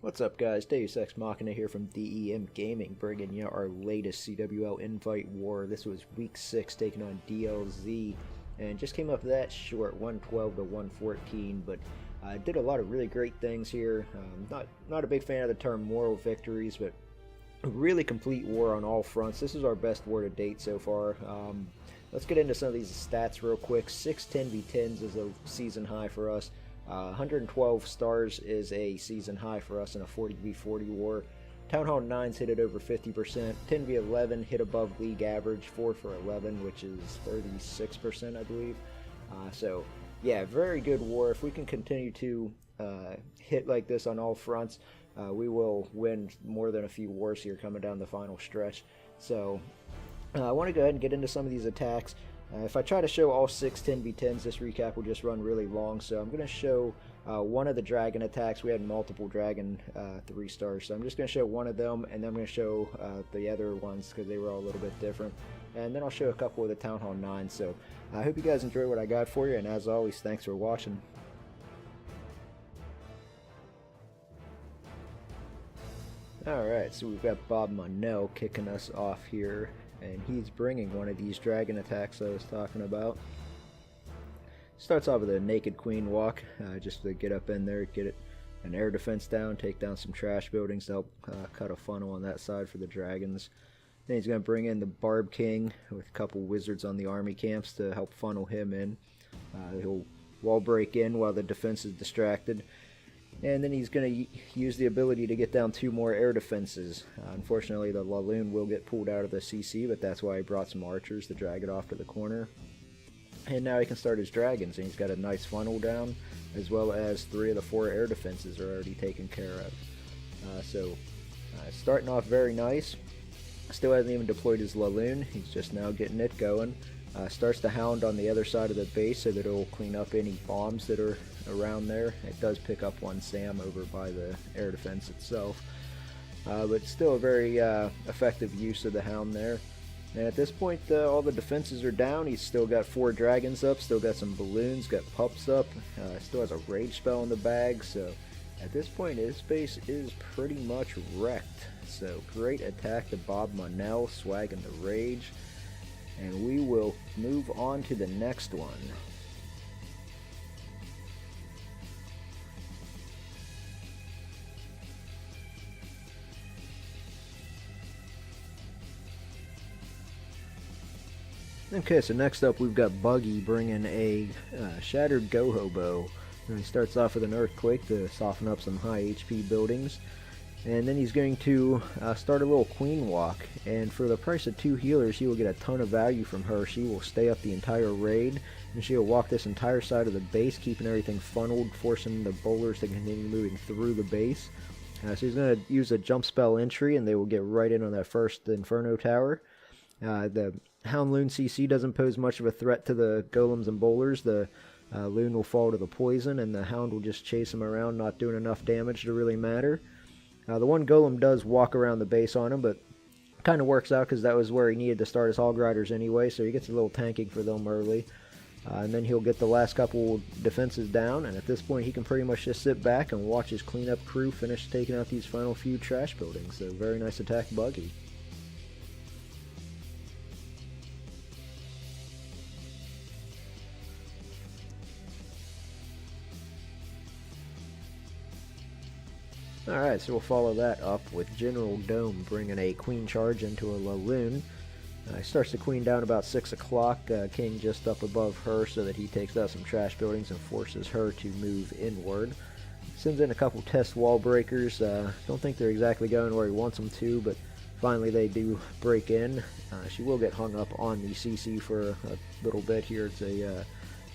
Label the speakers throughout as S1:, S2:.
S1: What's up, guys? Deus Ex Machina here from DEM Gaming, bringing you our latest CWL Invite War. This was week 6, taking on DLZ, and just came up that short, 112 to 114, but I did a lot of really great things here. Not a big fan of the term moral victories, but a really complete war on all fronts. This is our best war to date so far. Let's get into some of these stats real quick. 6 10v10s is a season high for us. 112 stars is a season high for us in a 40v40 war. Town Hall 9s hit it over 50%. 10v11 hit above league average, 4 for 11, which is 36%, I believe. So, yeah, very good war. If we can continue to hit like this on all fronts, we will win more than a few wars here coming down the final stretch. So, I want to go ahead and get into some of these attacks. If I try to show all 6 10v10s, this recap will just run really long, so I'm going to show one of the dragon attacks. We had multiple dragon 3 stars, so I'm just going to show one of them, and then I'm going to show the other ones because they were all a little bit different. And then I'll show a couple of the Town Hall 9s, so I hope you guys enjoy what I got for you, and as always, thanks for watching. Alright, so we've got Bob Monell kicking us off here, and he's bringing one of these dragon attacks I was talking about. Starts off with a naked queen walk, just to get up in there, get an air defense down, take down some trash buildings to help cut a funnel on that side for the dragons. Then he's going to bring in the Barb King with a couple wizards on the army camps to help funnel him in. He'll wall break in while the defense is distracted. And then he's going to use the ability to get down 2 more air defenses. Unfortunately, the Laloon will get pulled out of the CC, but that's why he brought some archers to drag it off to the corner. And now he can start his dragons, and he's got a nice funnel down, as well as 3 of the 4 air defenses are already taken care of. Starting off very nice. Still hasn't even deployed his Laloon. He's just now getting it going. Starts the Hound on the other side of the base so that it'll clean up any bombs that are around there. It does pick up 1 SAM over by the air defense itself, but still a very effective use of the Hound there. And at this point, all the defenses are down. He's still got 4 dragons up, still got some balloons, got pups up, still has a rage spell in the bag, so at this point his base is pretty much wrecked. So great attack to Bob Monell, swagging the rage. And we will move on to the next one. Okay, so next up we've got Buggy bringing a Shattered Go-Hobo. He starts off with an Earthquake to soften up some high HP buildings. And then he's going to start a little Queen Walk, and for the price of 2 healers, he will get a ton of value from her. She will stay up the entire raid, and she'll walk this entire side of the base, keeping everything funneled, forcing the bowlers to continue moving through the base. So he's going to use a jump spell entry, and they will get right in on that first Inferno Tower. The Hound Loon CC doesn't pose much of a threat to the golems and bowlers. The Loon will fall to the poison, and the Hound will just chase him around, not doing enough damage to really matter. The one golem does walk around the base on him, but kind of works out because that was where he needed to start his Hog Riders anyway, so he gets a little tanking for them early. And then he'll get the last couple defenses down, and at this point he can pretty much just sit back and watch his cleanup crew finish taking out these final few trash buildings. So very nice attack, Buggy. Alright, so we'll follow that up with General Dome bringing a Queen Charge into a Laloon. He starts the Queen down about 6 o'clock, King just up above her so that he takes out some trash buildings and forces her to move inward. Sends in a couple test wall breakers. Don't think they're exactly going where he wants them to, but finally they do break in. She will get hung up on the CC for a little bit here. It's a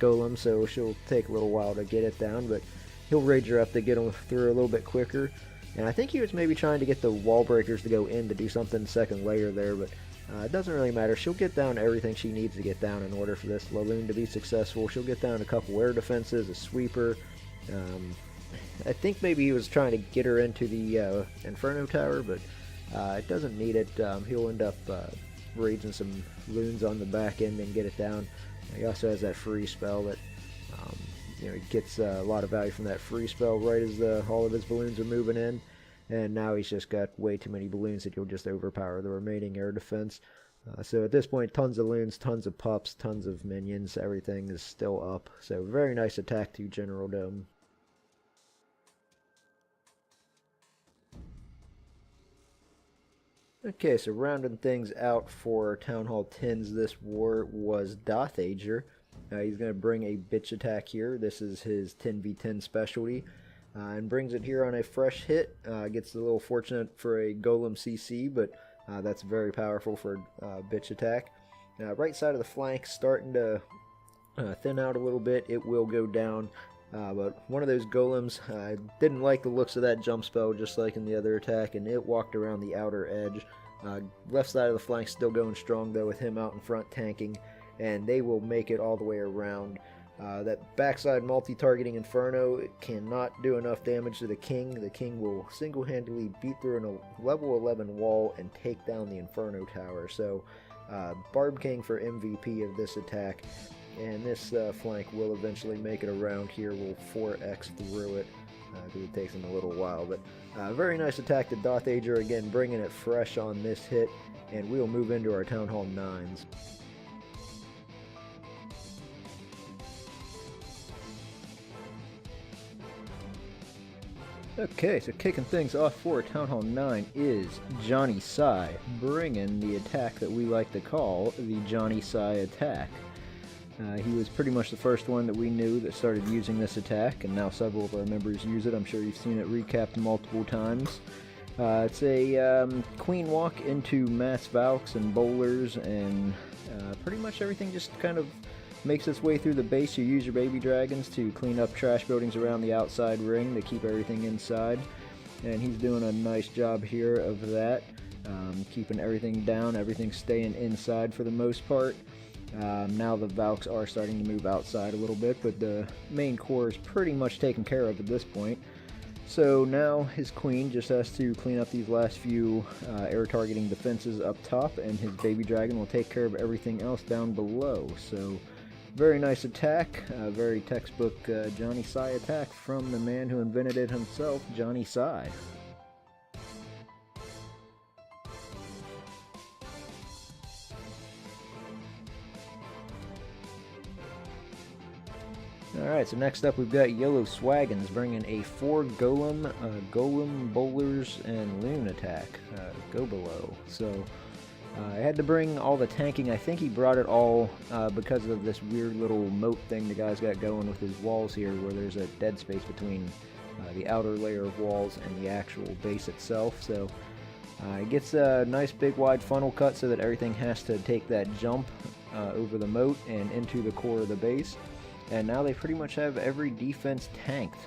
S1: golem, so she'll take a little while to get it down, but he'll rage her up to get him through a little bit quicker. And I think he was maybe trying to get the wall breakers to go in to do something second layer there, but it doesn't really matter. She'll get down everything she needs to get down in order for this Laloon to be successful. She'll get down a couple air defenses, a sweeper. I think maybe he was trying to get her into the Inferno Tower, but it doesn't need it. He'll end up raging some loons on the back end and get it down. He also has that free spell that he gets a lot of value from that free spell right as all of his balloons are moving in. and now he's just got way too many balloons that he'll just overpower the remaining air defense. So at this point, tons of loons, tons of pups, tons of minions, everything is still up. So very nice attack to General Dome. Okay, so rounding things out for Town Hall 10s this war was Dothager. He's going to bring a bitch attack here. This is his 10v10 specialty. And brings it here on a fresh hit. Gets a little fortunate for a Golem CC, but that's very powerful for bitch attack. Right side of the flank starting to thin out a little bit. It will go down. But one of those golems didn't like the looks of that jump spell, just like in the other attack, and it walked around the outer edge. Left side of the flank still going strong, though, with him out in front tanking, and they will make it all the way around. That backside multi-targeting Inferno cannot do enough damage to the King. The King will single-handedly beat through a level 11 wall and take down the Inferno Tower. So, Barb King for MVP of this attack. And this flank will eventually make it around here. We'll 4x through it because it takes him a little while. But very nice attack to Dothager, again bringing it fresh on this hit. And we'll move into our Town Hall 9s. Okay, so kicking things off for Town Hall 9 is Johnny Sai, bringing the attack that we like to call the Johnny Sai attack. He was pretty much the first one that we knew that started using this attack, and now several of our members use it. I'm sure you've seen it recapped multiple times. It's a queen walk into mass Valks and bowlers, and pretty much everything just kind of makes its way through the base. You use your baby dragons to clean up trash buildings around the outside ring to keep everything inside, and he's doing a nice job here of that, keeping everything down, everything staying inside for the most part. Now the Valks are starting to move outside a little bit, but the main core is pretty much taken care of at this point. So now his queen just has to clean up these last few air targeting defenses up top, and his baby dragon will take care of everything else down below. So very nice attack, very textbook Johnny Sai attack from the man who invented it himself, Johnny Sai. Alright, so next up we've got Yellow Swaggins bringing a 4 Golem, Golem, Bowlers, and Loon attack. Go below. So I had to bring all the tanking. I think he brought it all because of this weird little moat thing the guy's got going with his walls here, where there's a dead space between the outer layer of walls and the actual base itself. So it gets a nice big wide funnel cut so that everything has to take that jump over the moat and into the core of the base. And now they pretty much have every defense tanked.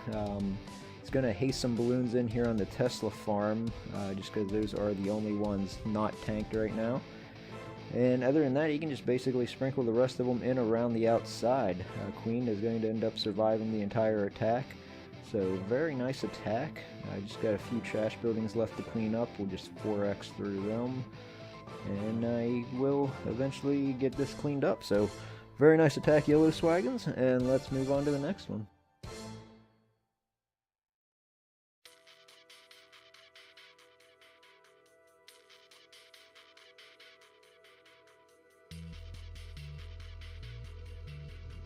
S1: It's going to haste some balloons in here on the Tesla farm, just because those are the only ones not tanked right now. And other than that, you can just basically sprinkle the rest of them in around the outside. Queen is going to end up surviving the entire attack. So very nice attack. I just got a few trash buildings left to clean up. We'll just 4x through them. And I will eventually get this cleaned up. So very nice attack, Yellow Swaggins, and let's move on to the next one.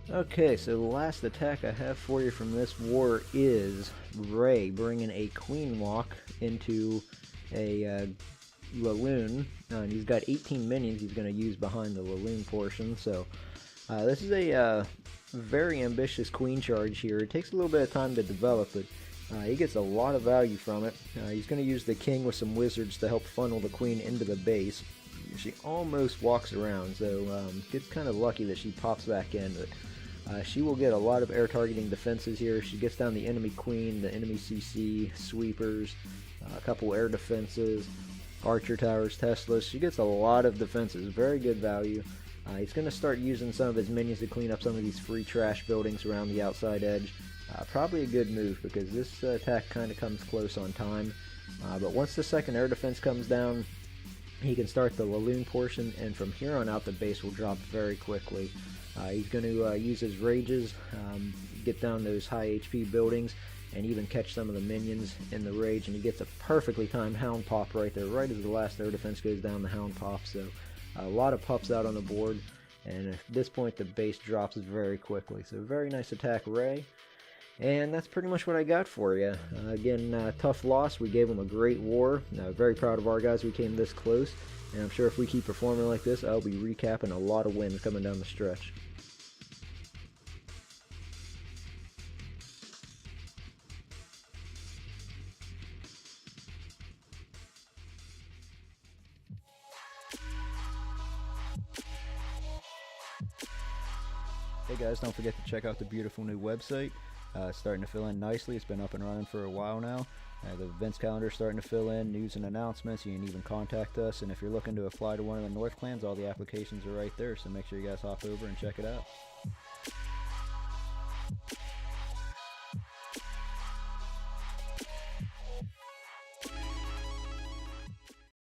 S1: Okay, so the last attack I have for you from this war is Ray bringing a queen walk into a Laloon, and he's got 18 minions he's going to use behind the Laloon portion. So this is a very ambitious queen charge here. It takes a little bit of time to develop, but he gets a lot of value from it. He's going to use the king with some wizards to help funnel the queen into the base. She almost walks around, so gets kind of lucky that she pops back in, but she will get a lot of air targeting defenses here. She gets down the enemy queen, the enemy CC, sweepers, a couple air defenses, archer towers, Teslas. She gets a lot of defenses, very good value. He's going to start using some of his minions to clean up some of these free trash buildings around the outside edge. Probably a good move because this attack kind of comes close on time. But once the second air defense comes down, he can start the Laloon portion, and from here on out the base will drop very quickly. He's going to use his rages, get down those high HP buildings, and even catch some of the minions in the rage, and he gets a perfectly timed Hound Pop right there, right as the last air defense goes down. The Hound Pop, so a lot of pups out on the board, and at this point the base drops very quickly. So very nice attack, Ray. And that's pretty much what I got for you. Again, tough loss. We gave them a great war. Very proud of our guys. We came this close, and I'm sure if we keep performing like this, I'll be recapping a lot of wins coming down the stretch. Hey guys, don't forget to check out the beautiful new website. It's starting to fill in nicely. It's been up and running for a while now. The events calendar is starting to fill in, news and announcements. You can even contact us, and if you're looking to apply to one of the North clans, all the applications are right there, so make sure you guys hop over and check it out.